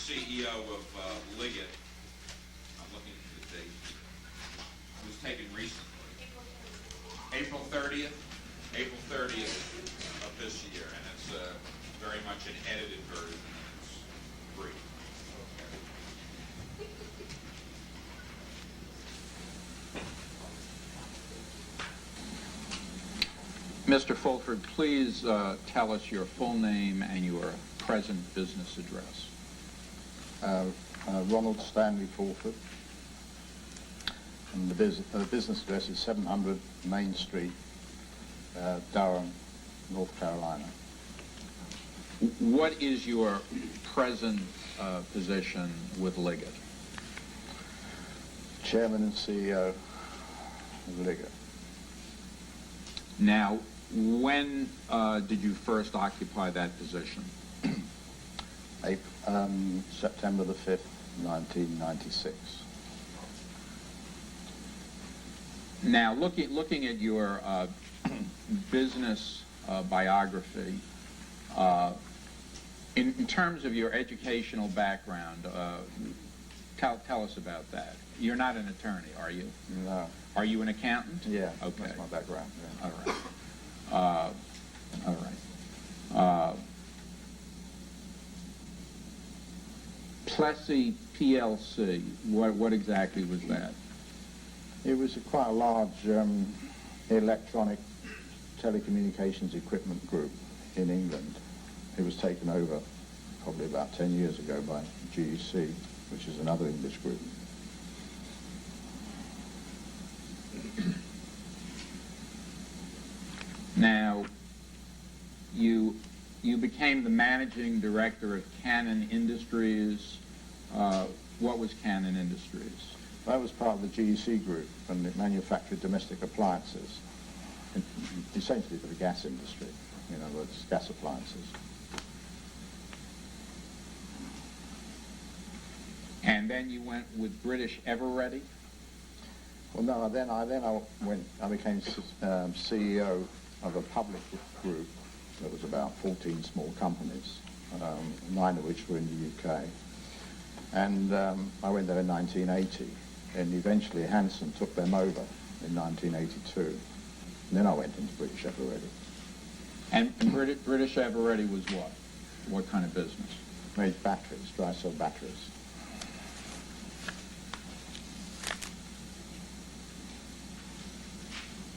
CEO of Liggett. I'm looking at the date. It was taken recently. April 30th? April 30th of this year, and it's very much an edited version, and it's brief. Mr. Fulford, please tell us your full name and your present business address. Ronald Stanley Fulford, and the business address is 700 Main Street, Durham, North Carolina. What is your present position with Liggett? Chairman and CEO of Liggett. Now, when did you first occupy that position? September the 5th, 1996. Now, looking at your business biography, in terms of your educational background, tell us about that. You're not an attorney, are you? No. Are you an accountant? Yeah, okay. That's my background. Yeah. All right. Plessy PLC, what exactly was that? It was quite a large electronic telecommunications equipment group in England. It was taken over probably about 10 years ago by GEC, which is another English group. Now, you became the managing director of Canon Industries. What was Canon Industries? That was part of the GEC group, and it manufactured domestic appliances, essentially for the gas industry, in other words, gas appliances. And then you went with British Eveready? Well, no, then I became CEO of a public group that was about 14 small companies, 9 of which were in the UK. And I went there in 1980, and eventually Hanson took them over in 1982. And then I went into British Eveready. And British Eveready was what? What kind of business? Made batteries, dry cell batteries.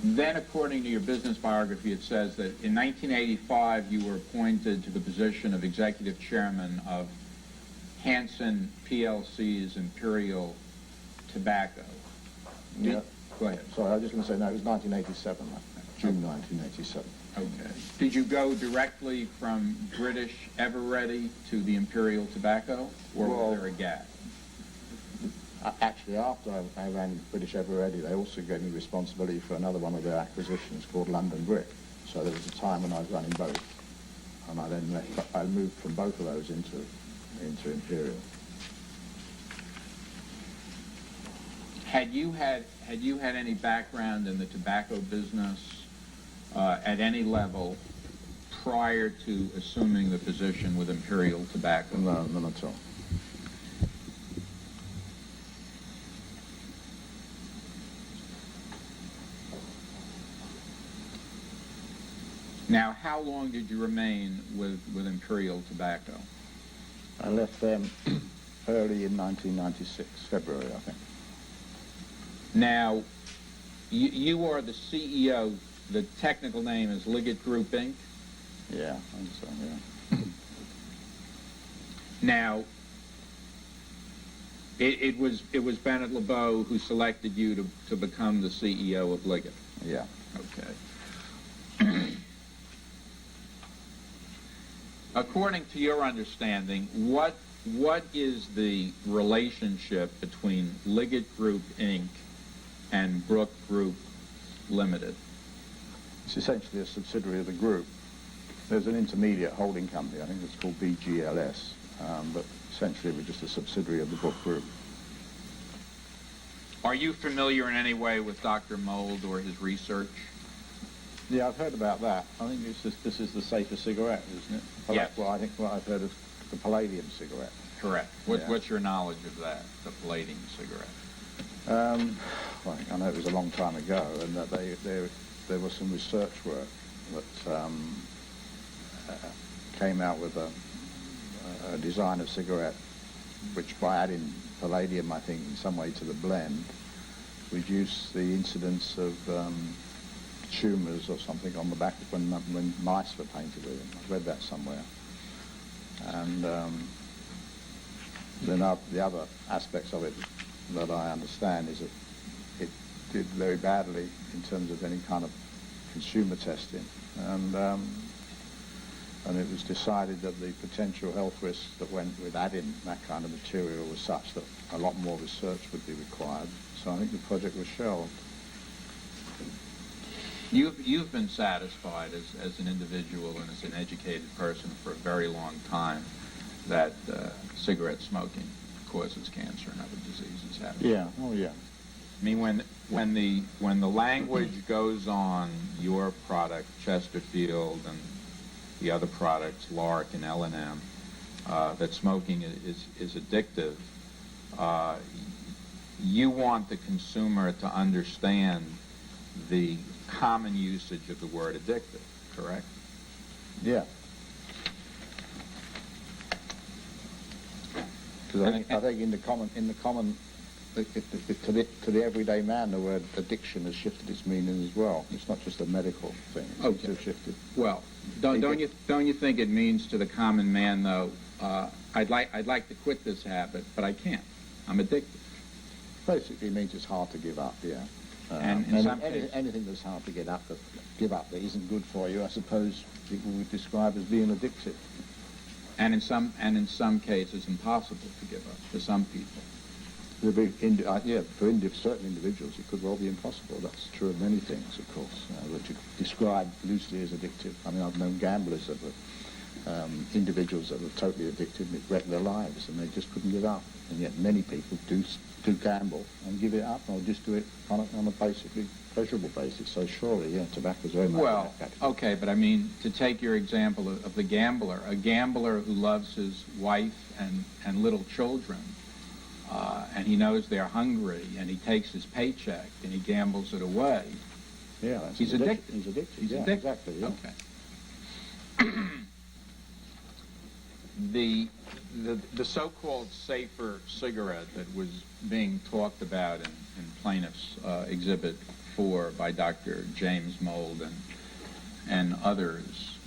Then, according to your business biography, it says that in 1985 you were appointed to the position of executive chairman of Hanson PLC's Imperial Tobacco. Yeah. Go ahead. Sorry, I was just going to say, no, it was 1987, June 1987. Okay. Did you go directly from British Eveready to the Imperial Tobacco, or was there a gap? Actually, after I ran British Eveready, they also gave me responsibility for another one of their acquisitions called London Brick. So there was a time when I was running both, and I then I moved from both of those into Imperial. Had you had any background in the tobacco business at any level prior to assuming the position with Imperial Tobacco? No, none at all. Now, how long did you remain with Imperial Tobacco? I left them early in 1996, February, I think. Now, you are the CEO. The technical name is Liggett Group, Inc.? Yeah, I think so, yeah. Now, it was Bennett LeBeau who selected you to become the CEO of Liggett? Yeah. Okay. According to your understanding, what is the relationship between Liggett Group, Inc. and Brooke Group Limited? It's essentially a subsidiary of the group. There's an intermediate holding company, I think it's called VGLS, but essentially we're just a subsidiary of the Brooke Group. Are you familiar in any way with Dr. Mold or his research? Yeah, I've heard about that. I think this is the safer cigarette, isn't it? Well, yes. Well, I think what I've heard of the palladium cigarette. Correct. Yeah. What's your knowledge of that, the blading cigarette? Well, I know it was a long time ago, and that there was some research work that came out with a design of cigarette which, by adding palladium, I think, in some way to the blend, reduced the incidence of tumours or something on the back when mice were painted with it. I read that somewhere. And then the other aspects of it that I understand is that it did very badly in terms of any kind of consumer testing, and it was decided that the potential health risks that went with adding that kind of material was such that a lot more research would be required. So I think the project was shelved. You've been satisfied as an individual and as an educated person for a very long time that cigarette smoking causes cancer and other diseases, haven't you? Yeah. Oh, yeah. I mean, when the language goes on your product, Chesterfield, and the other products, Lark and L&M, that smoking is addictive, you want the consumer to understand the common usage of the word addictive, correct? Yeah. Because I think in the common to the everyday man, the word addiction has shifted its meaning as well. It's not just a medical thing. It's also shifted. Well, don't you think it means to the common man though? I'd like to quit this habit, but I can't. I'm addicted. Basically, it means it's hard to give up. Yeah. And in some cases, anything that's hard to give up that isn't good for you, I suppose people would describe as being addictive. and in some cases impossible to give up for some people. For certain individuals it could well be impossible. That's true of many things, of course, which are described loosely as addictive. I mean, I've known gamblers that were individuals that were totally addicted, and it wrecked their lives, and they just couldn't give up. And yet many people do gamble and give it up, or just do it on a basically pleasurable basis. So surely, yeah, tobacco is very much Well, that category. okay, but I mean, to take your example of the gambler, a gambler who loves his wife and little children, and he knows they're hungry, and he takes his paycheck and he gambles it away. Yeah, that's He's addicted. He's addicted. He's yeah, addicted. Exactly. Yeah. Okay. The so-called safer cigarette that was being talked about in Plaintiff's Exhibit 4 by Dr. James Mould and others,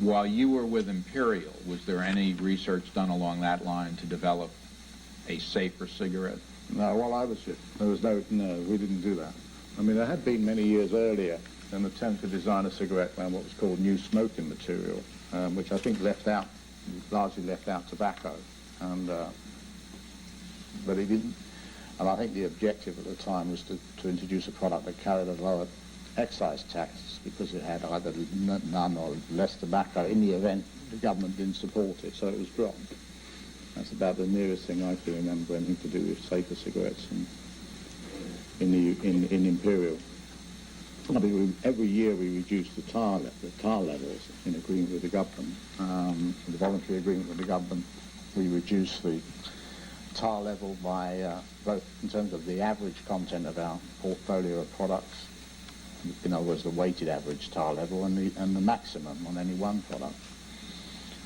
while you were with Imperial, was there any research done along that line to develop a safer cigarette? No, while I was there was no, we didn't do that. I mean, there had been many years earlier an attempt to design a cigarette around what was called new smoking material, which I think largely left out tobacco, but it didn't. And I think the objective at the time was to introduce a product that carried a lower excise tax because it had either none or less tobacco in the event the government didn't support it, so it was dropped. That's about the nearest thing I can remember anything to do with safer cigarettes in Imperial. I mean, every year we reduce the tar levels in agreement with the government. The voluntary agreement with the government, we reduce the tar level by both in terms of the average content of our portfolio of products, in other words, the weighted average tar level, and the maximum on any one product.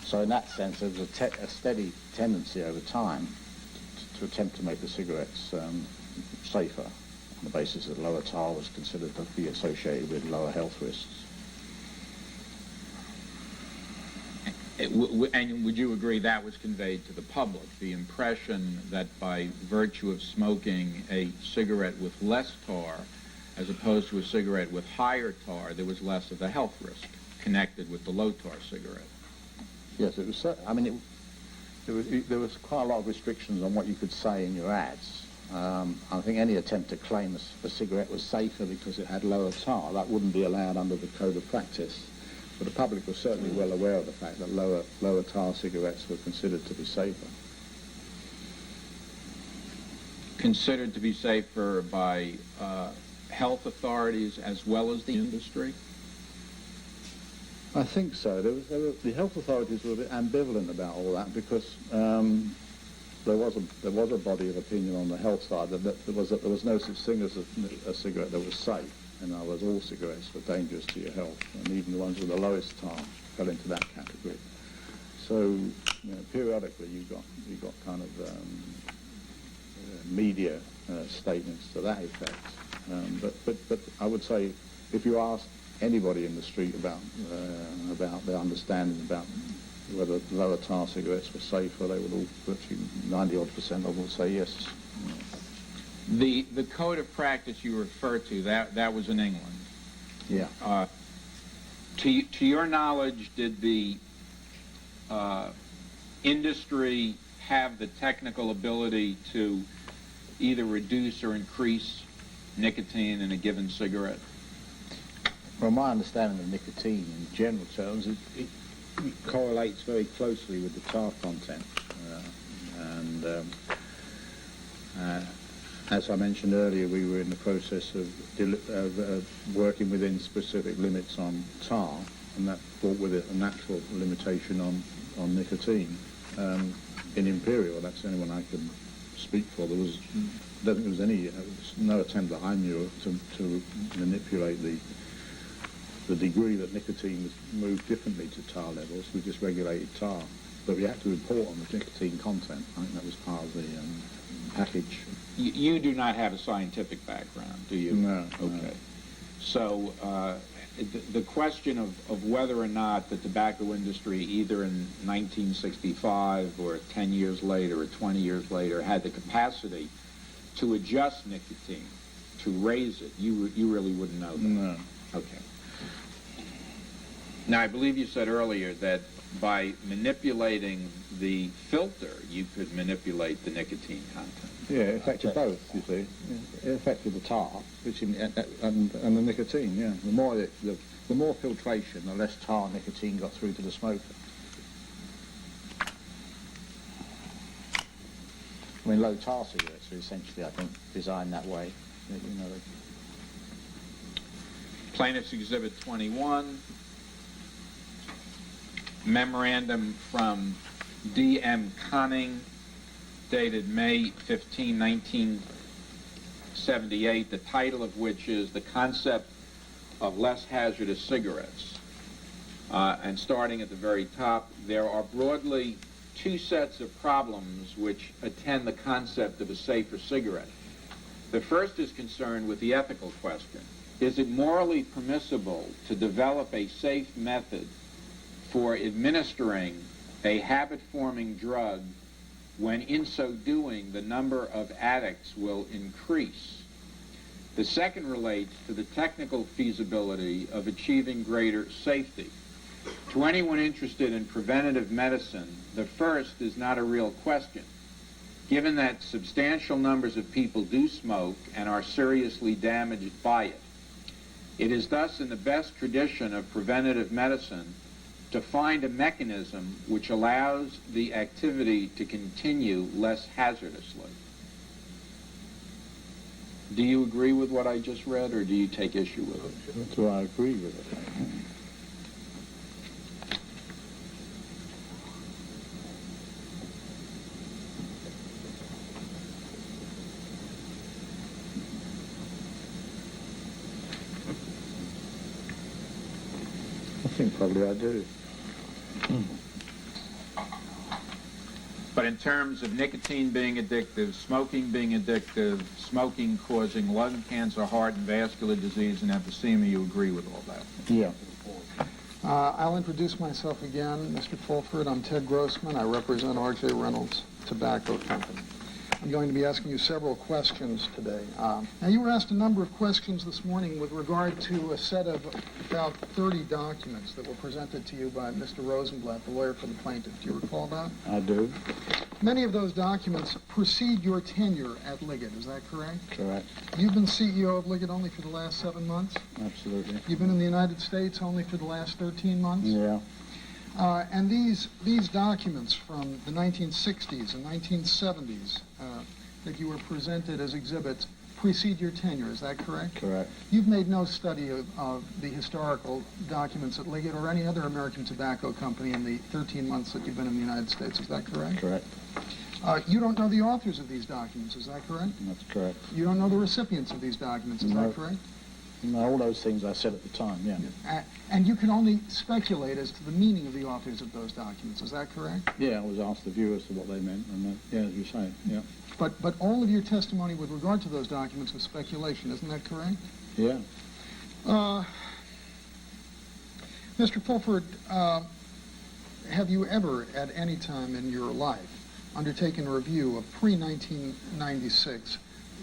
So in that sense, there was a steady tendency over time to attempt to make the cigarettes safer, on the basis that lower tar was considered to be associated with lower health risks. And would you agree that was conveyed to the public, the impression that by virtue of smoking a cigarette with less tar as opposed to a cigarette with higher tar, there was less of a health risk connected with the low tar cigarette? Yes, it was. I mean, there was quite a lot of restrictions on what you could say in your ads. I think any attempt to claim a cigarette was safer because it had lower tar, that wouldn't be allowed under the code of practice. But the public was certainly well aware of the fact that lower tar cigarettes were considered to be safer. Considered to be safer by health authorities as well as the industry? I think so. The health authorities were a bit ambivalent about all that because there was a body of opinion on the health side that there was no such thing as a cigarette that was safe. In other words, all cigarettes were dangerous to your health, and even the ones with the lowest tar fell into that category. So, periodically you got kind of media statements to that effect. But I would say, if you asked anybody in the street about their understanding about whether lower tar cigarettes were safer, they would all, virtually 90-odd% of them would say yes. The code of practice you refer to, that was in England. Yeah. To your knowledge, did the industry have the technical ability to either reduce or increase nicotine in a given cigarette? Well, my understanding of nicotine in general terms, it correlates very closely with the tar content. As I mentioned earlier, we were in the process of working within specific limits on tar, and that brought with it a natural limitation on nicotine. In Imperial, that's the only one I can speak for. I don't think there was no attempt that I knew of to manipulate the degree that nicotine was moved differently to tar levels. We just regulated tar, but we had to report on the nicotine content. I think that was part of the package. You do not have a scientific background, do you? No. Okay. No. So the question of whether or not the tobacco industry, either in 1965 or 10 years later or 20 years later, had the capacity to adjust nicotine, to raise it, you really wouldn't know that? No. Okay. Now, I believe you said earlier that by manipulating the filter, you could manipulate the nicotine content. Yeah, it affected both, you see. It affected the tar, and the nicotine, yeah. The more filtration, the less tar nicotine got through to the smoker. I mean, low tar cigarettes are essentially, I think, designed that way. Plaintiff's Exhibit 21, memorandum from D.M. Conning, dated May 15, 1978, the title of which is The Concept of Less Hazardous Cigarettes. And starting at the very top, there are broadly two sets of problems which attend the concept of a safer cigarette. The first is concerned with the ethical question. Is it morally permissible to develop a safe method for administering a habit-forming drug when in so doing the number of addicts will increase? The second relates to the technical feasibility of achieving greater safety. To anyone interested in preventative medicine, the first is not a real question, given that substantial numbers of people do smoke and are seriously damaged by it. It is thus in the best tradition of preventative medicine to find a mechanism which allows the activity to continue less hazardously. Do you agree with what I just read, or do you take issue with it? Do I agree with it? I think probably I do. But in terms of nicotine being addictive, smoking being addictive, smoking causing lung cancer, heart and vascular disease, and emphysema, you agree with all that? Yeah. I'll introduce myself again, Mr. Fulford. I'm Ted Grossman. I represent R.J. Reynolds Tobacco Company. I'm going to be asking you several questions today. Now, you were asked a number of questions this morning with regard to a set of about 30 documents that were presented to you by Mr. Rosenblatt, the lawyer for the plaintiff. Do you recall that? I do. Many of those documents precede your tenure at Liggett. Is that correct? Correct. You've been CEO of Liggett only for the last 7 months? Absolutely. You've been in the United States only for the last 13 months? Yeah. And these documents from the 1960s and 1970s that you were presented as exhibits precede your tenure, is that correct? Correct. You've made no study of the historical documents at Liggett or any other American tobacco company in the 13 months that you've been in the United States, is that correct? Correct. You don't know the authors of these documents, is that correct? That's correct. You don't know the recipients of these documents, is No. that correct? No, all those things I said at the time, yeah. And you can only speculate as to the meaning of the authors of those documents, is that correct? Yeah, I was asked the viewers to what they meant, and yeah, as you say, yeah. But all of your testimony with regard to those documents was speculation, isn't that correct? Yeah. Mr. Fulford, have you ever at any time in your life undertaken a review of pre-1996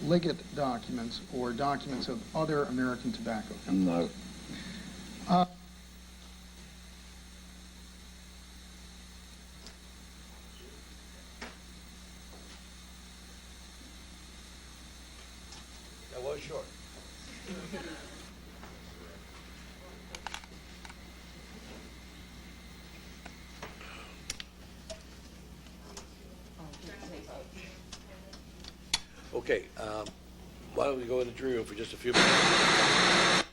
Liggett documents or documents of other American tobacco companies? No. That was short. Okay, why don't we go into jury room for just a few minutes?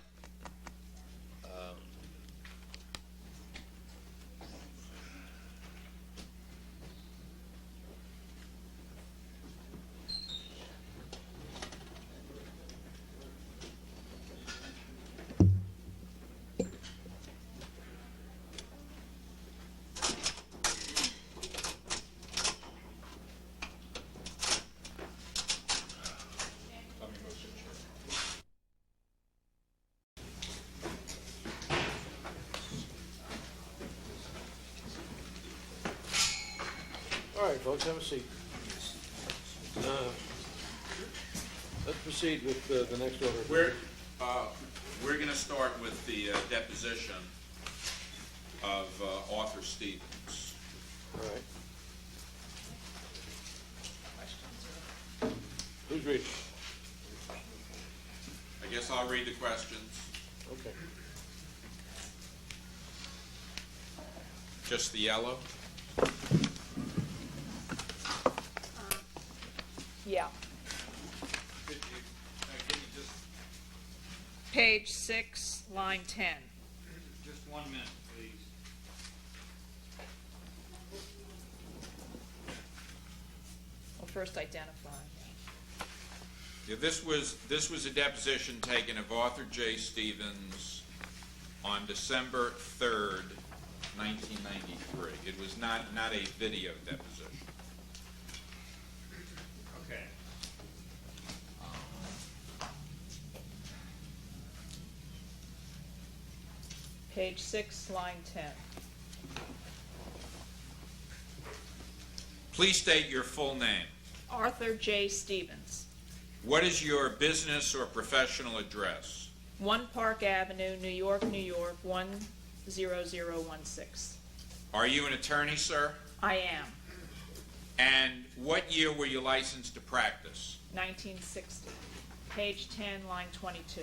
All right, folks, have a seat. Let's proceed with the next order. We're going to start with the deposition of Arthur Stevens. All right. Who's reading? I guess I'll read the questions. Okay. Just the yellow. Yeah. Could you give me just Page 6, line 10. just 1 minute, please? Well, first identify. Yeah, this was a deposition taken of Arthur J. Stevens on December 3rd, 1993. It was not a video deposition. Okay. Page 6, line 10. Please state your full name. Arthur J. Stevens, What is your business or professional address? 1 Park Avenue, New York, New York, 10016. Are you an attorney, sir? I am. And what year were you licensed to practice? 1960. Page 10, line 22.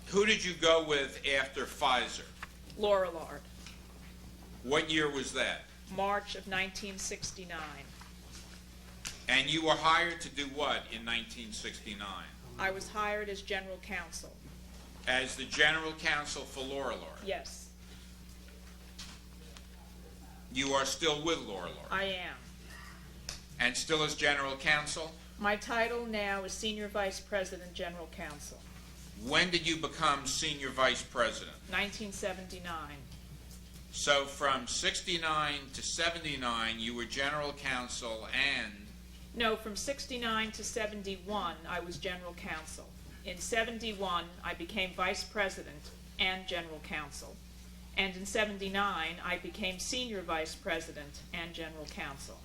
Who did you go with after Pfizer? Lorillard. What year was that? March of 1969. And you were hired to do what in 1969? I was hired as general counsel. As the general counsel for Lorillard. Yes, You are still with Lorillard. I am. And still as general counsel? My title now is Senior Vice President, General Counsel. When did you become senior vice president? 1979. So from 69 to 79, you were general counsel and... No, from 69 to 71, I was general counsel. In 71, I became vice president and general counsel. And in 79, I became senior vice president and general counsel.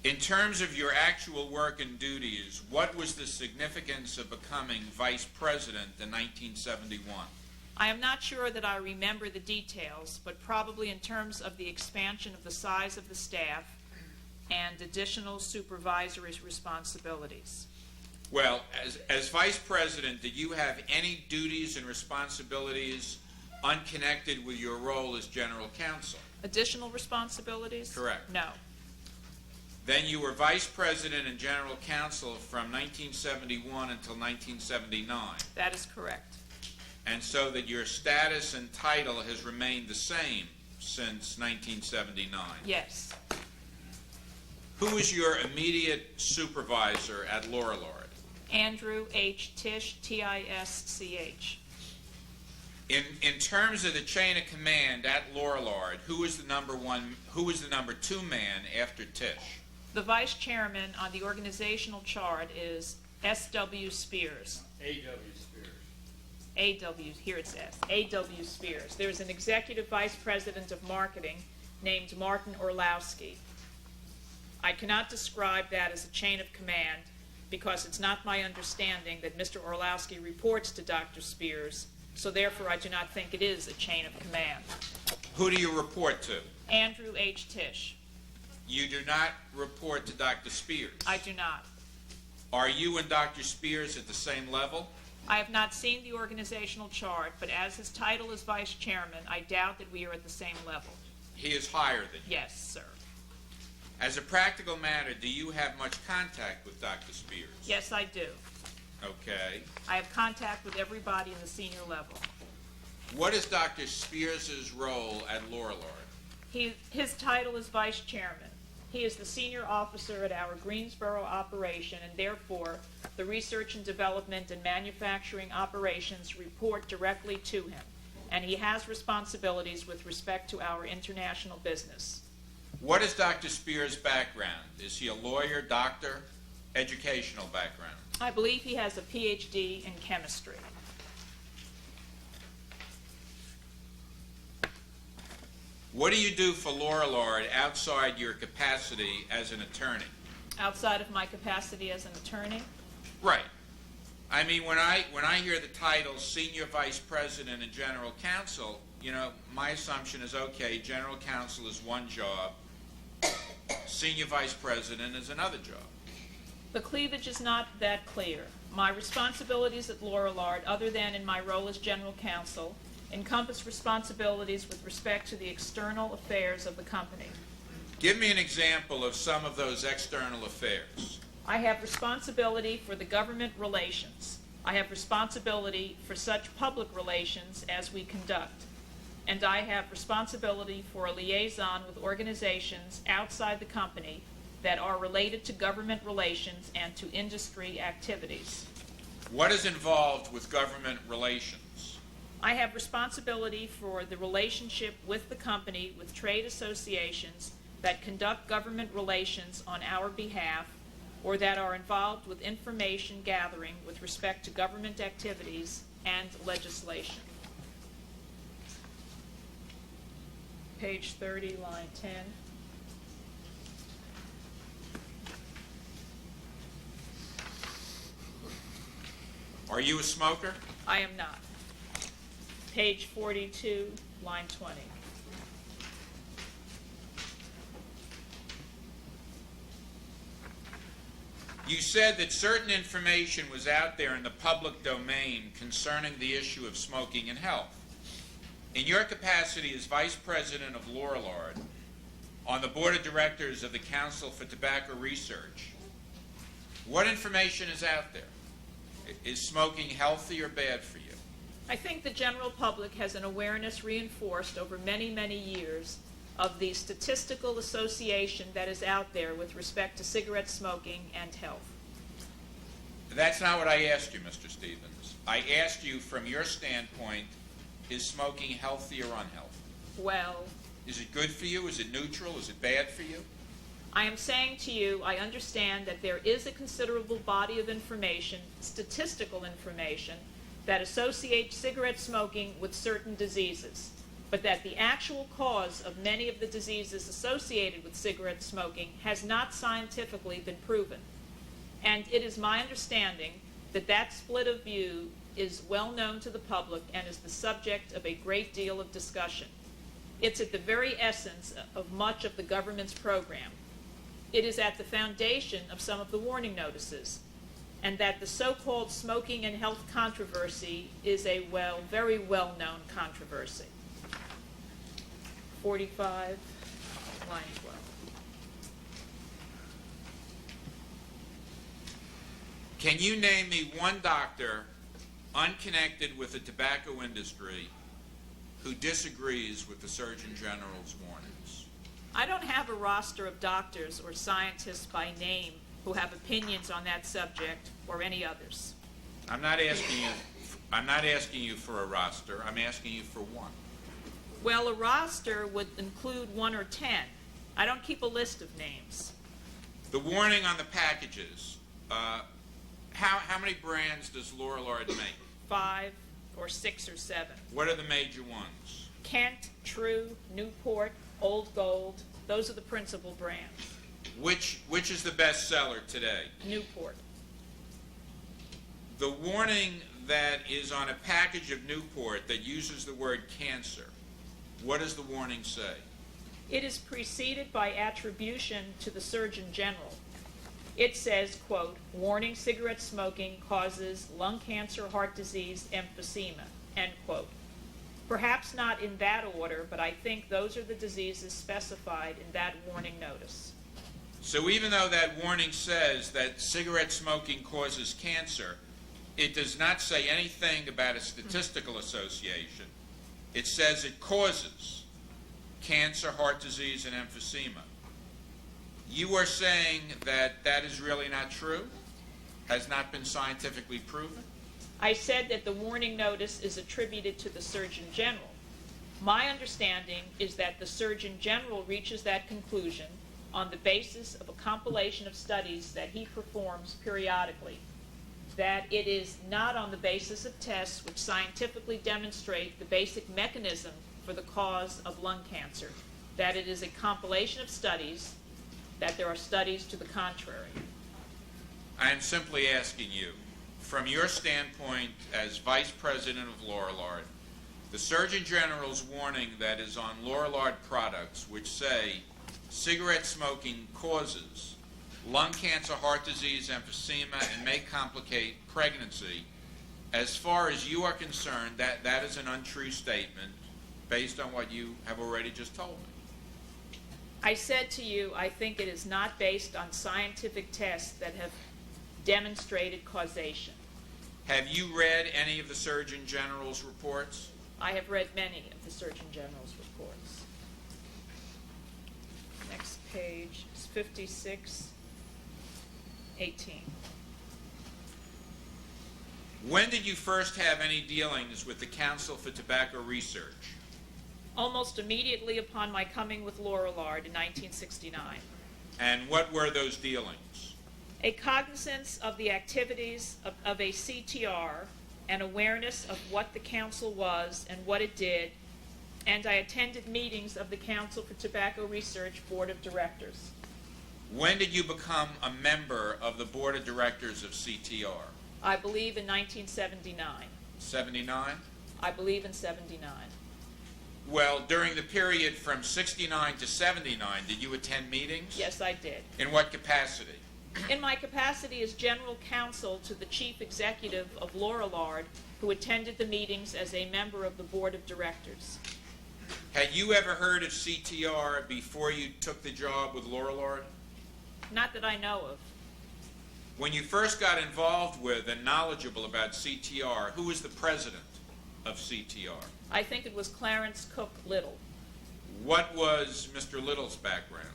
In terms of your actual work and duties, what was the significance of becoming vice president in 1971? I am not sure that I remember the details, but probably in terms of the expansion of the size of the staff and additional supervisory responsibilities. Well, as vice president, did you have any duties and responsibilities unconnected with your role as general counsel? Additional responsibilities? Correct. No. Then you were vice president and general counsel from 1971 until 1979. That is correct. And so that your status and title has remained the same since 1979. Yes. Who is your immediate supervisor at Lorillard? Andrew H. Tisch, T-I-S-C-H. In terms of the chain of command at Lorillard, who is the number two man after Tisch? The vice chairman on the organizational chart is S.W. Spears. A.W. Spears. A.W., here it says, A.W. Spears. There's an executive vice president of marketing named Martin Orlowski. I cannot describe that as a chain of command because it's not my understanding that Mr. Orlowski reports to Dr. Spears, so therefore I do not think it is a chain of command. Who do you report to? Andrew H. Tisch. You do not report to Dr. Spears. I do not. Are you and Dr. Spears at the same level? I have not seen the organizational chart, but as his title is vice chairman, I doubt that we are at the same level. He is higher than you. Yes, sir. As a practical matter, do you have much contact with Dr. Spears? Yes, I do. Okay. I have contact with everybody in the senior level. What is Dr. Spears' role at Lorillard? His title is vice chairman. He is the senior officer at our Greensboro operation, and therefore the research and development and manufacturing operations report directly to him, and he has responsibilities with respect to our international business. What is Dr. Spears' background? Is he a lawyer, doctor, educational background? I believe he has a PhD in chemistry. What do you do for Lorillard outside your capacity as an attorney? Outside of my capacity as an attorney? Right. I mean, when I hear the title Senior Vice President and General Counsel, you know, my assumption is, okay, General Counsel is one job, Senior Vice President is another job. The cleavage is not that clear. My responsibilities at Lorillard, other than in my role as General Counsel, encompass responsibilities with respect to the external affairs of the company. Give me an example of some of those external affairs. I have responsibility for the government relations. I have responsibility for such public relations as we conduct. And I have responsibility for a liaison with organizations outside the company that are related to government relations and to industry activities. What is involved with government relations? I have responsibility for the relationship with the company with trade associations that conduct government relations on our behalf or that are involved with information gathering with respect to government activities and legislation. Page 30, line 10. Are you a smoker? I am not. Page 42, line 20. You said that certain information was out there in the public domain concerning the issue of smoking and health. In your capacity as Vice President of Lorillard, on the Board of Directors of the Council for Tobacco Research, what information is out there? Is smoking healthy or bad for you? I think the general public has an awareness reinforced over many, many years of the statistical association that is out there with respect to cigarette smoking and health. That's not what I asked you, Mr. Stevens. I asked you, from your standpoint, is smoking healthy or unhealthy? Well, is it good for you? Is it neutral? Is it bad for you? I am saying to you, I understand that there is a considerable body of information, statistical information, that associates cigarette smoking with certain diseases, but that the actual cause of many of the diseases associated with cigarette smoking has not scientifically been proven. And it is my understanding that that split of view is well known to the public and is the subject of a great deal of discussion. It's at the very essence of much of the government's program. It is at the foundation of some of the warning notices, and that the so-called smoking and health controversy is a very well-known controversy. 45, line 12. Can you name me one doctor unconnected with the tobacco industry who disagrees with the Surgeon General's warnings? I don't have a roster of doctors or scientists by name who have opinions on that subject or any others. I'm not asking you for a roster. I'm asking you for one. Well, a roster would include 1 or 10. I don't keep a list of names. The warning on the packages, how many brands does Lorillard make? 5 or 6 or 7. What are the major ones? Kent, True, Newport, Old Gold, those are the principal brands. Which is the best seller today? Newport. The warning that is on a package of Newport that uses the word cancer, what does the warning say? It is preceded by attribution to the Surgeon General. It says, quote, warning, cigarette smoking causes lung cancer, heart disease, emphysema, end quote. Perhaps not in that order, but I think those are the diseases specified in that warning notice. So even though that warning says that cigarette smoking causes cancer, it does not say anything about a statistical association. It says it causes cancer, heart disease, and emphysema. You are saying that that is really not true? Has not been scientifically proven? I said that the warning notice is attributed to the Surgeon General. My understanding is that the Surgeon General reaches that conclusion on the basis of a compilation of studies that he performs periodically, that it is not on the basis of tests which scientifically demonstrate the basic mechanism for the cause of lung cancer, that it is a compilation of studies, that there are studies to the contrary. I am simply asking you, from your standpoint as Vice President of Lorillard, the Surgeon General's warning that is on Lorillard products which say cigarette smoking causes lung cancer, heart disease, emphysema, and may complicate pregnancy, as far as you are concerned, that is an untrue statement based on what you have already just told me. I said to you, I think it is not based on scientific tests that have demonstrated causation. Have you read any of the Surgeon General's reports? I have read many of the Surgeon General's reports. Next page is 5618. When did you first have any dealings with the Council for Tobacco Research? Almost immediately upon my coming with Lorillard in 1969. And what were those dealings? A cognizance of the activities of a CTR, an awareness of what the council was and what it did, and I attended meetings of the Council for Tobacco Research Board of Directors. When did you become a member of the Board of Directors of CTR? I believe in 1979. 79? I believe in 79. Well, during the period from 69 to 79, did you attend meetings? Yes, I did. In what capacity? In my capacity as general counsel to the chief executive of Lorillard, who attended the meetings as a member of the board of directors. Had you ever heard of CTR before you took the job with Lorillard? Not that I know of. When you first got involved with and knowledgeable about CTR, who was the president of CTR? I think it was Clarence Cook Little. What was Mr. Little's background?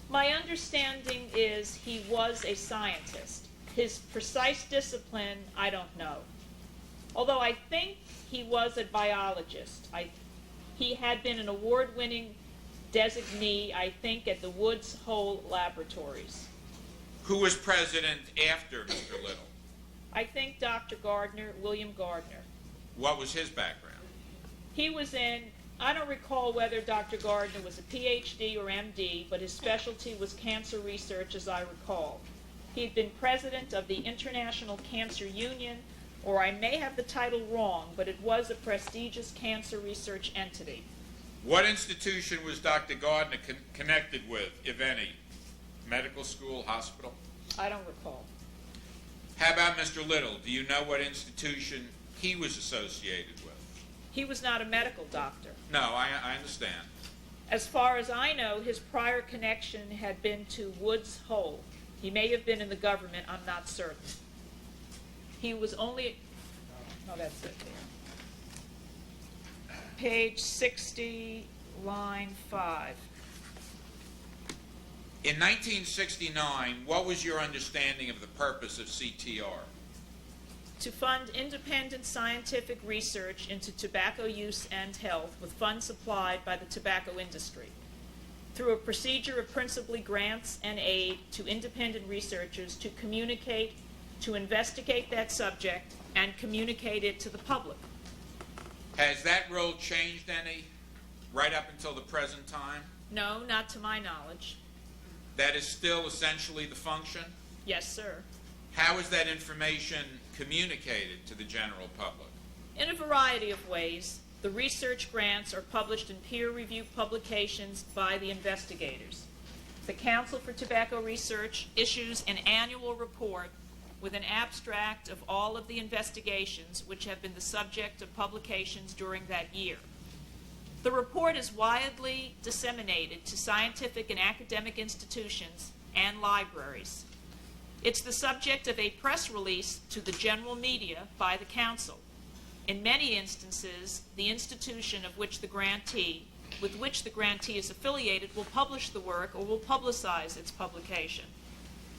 My understanding is he was a scientist. His precise discipline, I don't know. Although I think he was a biologist. He had been an award-winning designee, I think, at the Woods Hole Laboratories. Who was president after Mr. Little? I think Dr. Gardner, William Gardner. What was his background? He was in, I don't recall whether Dr. Gardner was a PhD or MD, but his specialty was cancer research, as I recall. He had been president of the International Cancer Union, or I may have the title wrong, but it was a prestigious cancer research entity. What institution was Dr. Gardner connected with, if any? Medical school, hospital? I don't recall. How about Mr. Little? Do you know what institution he was associated with? He was not a medical doctor. No, I understand. As far as I know, his prior connection had been to Woods Hole. He may have been in the government, I'm not certain. He was only, no, that's it there. Page 60, line 5. In 1969, what was your understanding of the purpose of CTR? To fund independent scientific research into tobacco use and health with funds supplied by the tobacco industry, through a procedure of principally grants and aid to independent researchers to communicate, to investigate that subject and communicate it to the public. Has that role changed any right up until the present time? No, not to my knowledge. That is still essentially the function? Yes, sir. How is that information communicated to the general public? In a variety of ways. The research grants are published in peer-reviewed publications by the investigators. The Council for Tobacco Research issues an annual report with an abstract of all of the investigations which have been the subject of publications during that year. The report is widely disseminated to scientific and academic institutions and libraries. It's the subject of a press release to the general media by the Council. In many instances, the institution with which the grantee is affiliated will publish the work or will publicize its publication.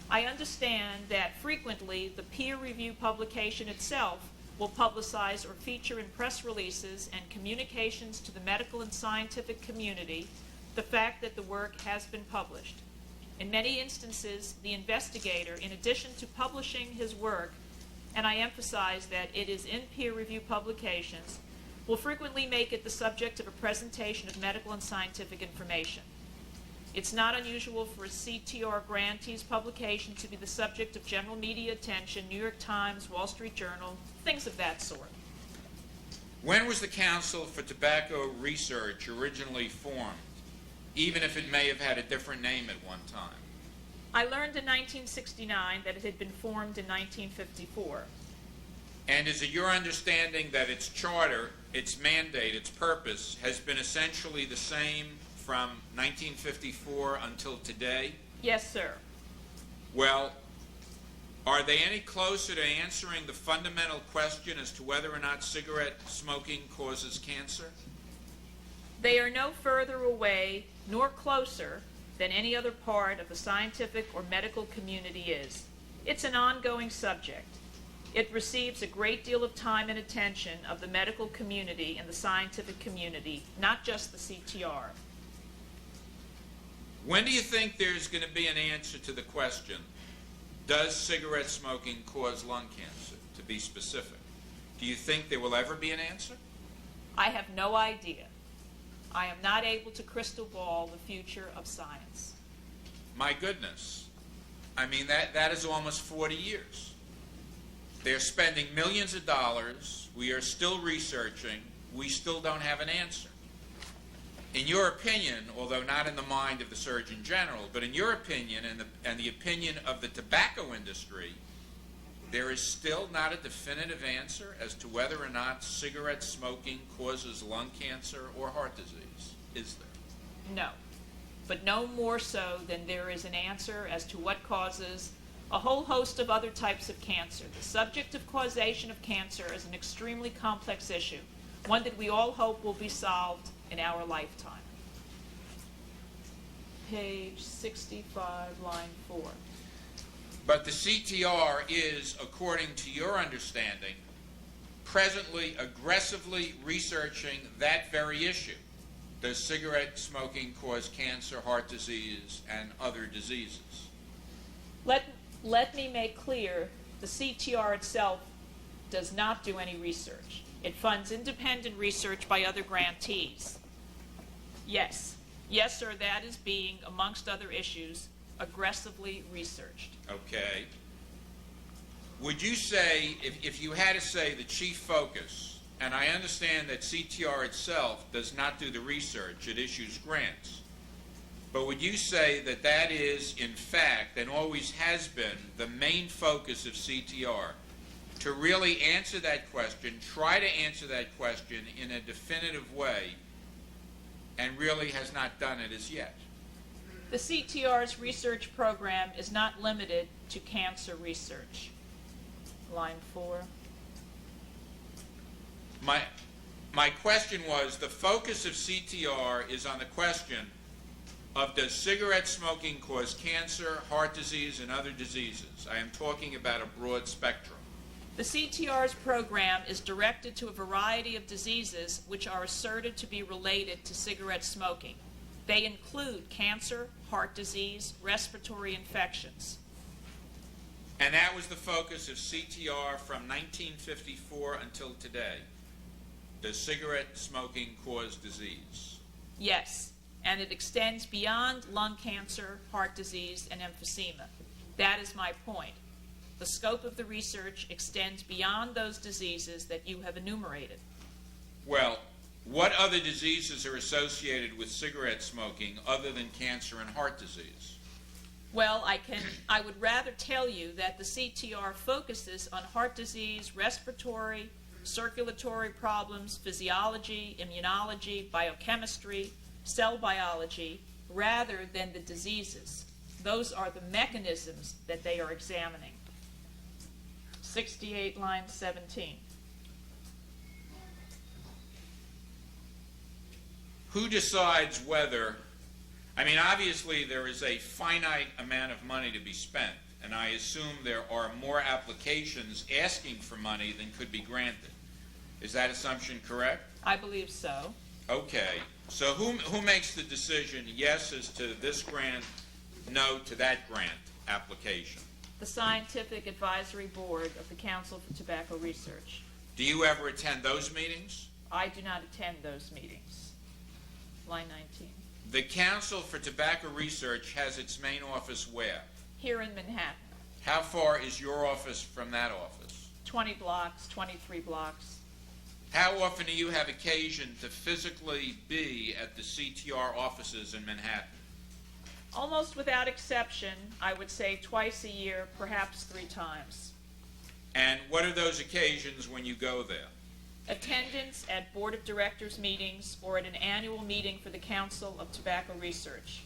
I understand that frequently the peer review publication itself will publicize or feature in press releases and communications to the medical and scientific community the fact that the work has been published. In many instances, the investigator, in addition to publishing his work, and I emphasize that it is in peer review publications, will frequently make it the subject of a presentation of medical and scientific information. It's not unusual for a CTR grantee's publication to be the subject of general media attention, New York Times, Wall Street Journal, things of that sort. When was the Council for Tobacco Research originally formed, even if it may have had a different name at one time? I learned in 1969 that it had been formed in 1954. And is it your understanding that its charter, its mandate, its purpose has been essentially the same from 1954 until today? Yes, sir. Well, are they any closer to answering the fundamental question as to whether or not cigarette smoking causes cancer? They are no further away nor closer than any other part of the scientific or medical community is. It's an ongoing subject. It receives a great deal of time and attention of the medical community and the scientific community, not just the CTR. When do you think there's going to be an answer to the question, does cigarette smoking cause lung cancer, to be specific? Do you think there will ever be an answer? I have no idea. I am not able to crystal ball the future of science. My goodness. I mean, that is almost 40 years. They're spending millions of dollars. We are still researching. We still don't have an answer. In your opinion, although not in the mind of the Surgeon General, but in your opinion and the opinion of the tobacco industry, there is still not a definitive answer as to whether or not cigarette smoking causes lung cancer or heart disease, is there? No, but no more so than there is an answer as to what causes a whole host of other types of cancer. The subject of causation of cancer is an extremely complex issue, one that we all hope will be solved in our lifetime. Page 65, line 4. But the CTR is, according to your understanding, presently aggressively researching that very issue. Does cigarette smoking cause cancer, heart disease, and other diseases? Let me make clear, the CTR itself does not do any research. It funds independent research by other grantees. Yes, sir, that is being, amongst other issues, aggressively researched. Okay. Would you say, if you had to say the chief focus, and I understand that CTR itself does not do the research, it issues grants, but would you say that that is, in fact, and always has been, the main focus of CTR, to really answer that question, try to answer that question in a definitive way, and really has not done it as yet? The CTR's research program is not limited to cancer research. line 4. My question was, the focus of CTR is on the question of does cigarette smoking cause cancer, heart disease, and other diseases? I am talking about a broad spectrum. The CTR's program is directed to a variety of diseases which are asserted to be related to cigarette smoking. They include cancer, heart disease, respiratory infections. And that was the focus of CTR from 1954 until today. Does cigarette smoking cause disease? Yes, and it extends beyond lung cancer, heart disease, and emphysema. That is my point. The scope of the research extends beyond those diseases that you have enumerated. Well, what other diseases are associated with cigarette smoking other than cancer and heart disease? Well, I would rather tell you that the CTR focuses on heart disease, respiratory, circulatory problems, physiology, immunology, biochemistry, cell biology, rather than the diseases. Those are the mechanisms that they are examining. 68, line 17. Who decides whether, obviously there is a finite amount of money to be spent, and I assume there are more applications asking for money than could be granted. Is that assumption correct? I believe so. Okay. So who makes the decision, yes as to this grant, no to that grant application? The Scientific Advisory Board of the Council for Tobacco Research. Do you ever attend those meetings? I do not attend those meetings. Line 19. The Council for Tobacco Research has its main office where? Here in Manhattan. How far is your office from that office? 20 blocks, 23 blocks. How often do you have occasion to physically be at the CTR offices in Manhattan? Almost without exception, I would say twice a year, perhaps 3 times. And what are those occasions when you go there? Attendance at Board of Directors meetings or at an annual meeting for the Council of Tobacco Research.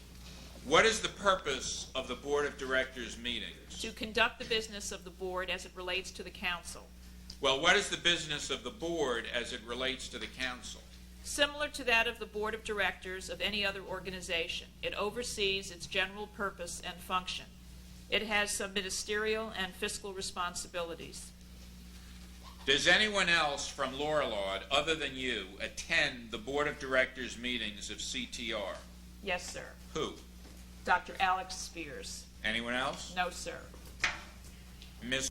What is the purpose of the Board of Directors meetings? To conduct the business of the Board as it relates to the Council. Well, what is the business of the Board as it relates to the Council? Similar to that of the Board of Directors of any other organization, it oversees its general purpose and function. It has some ministerial and fiscal responsibilities. Does anyone else from Lorillard, other than you, attend the Board of Directors meetings of CTR? Yes, sir. Who? Dr. Alex Spears. Anyone else? No, sir. Ms.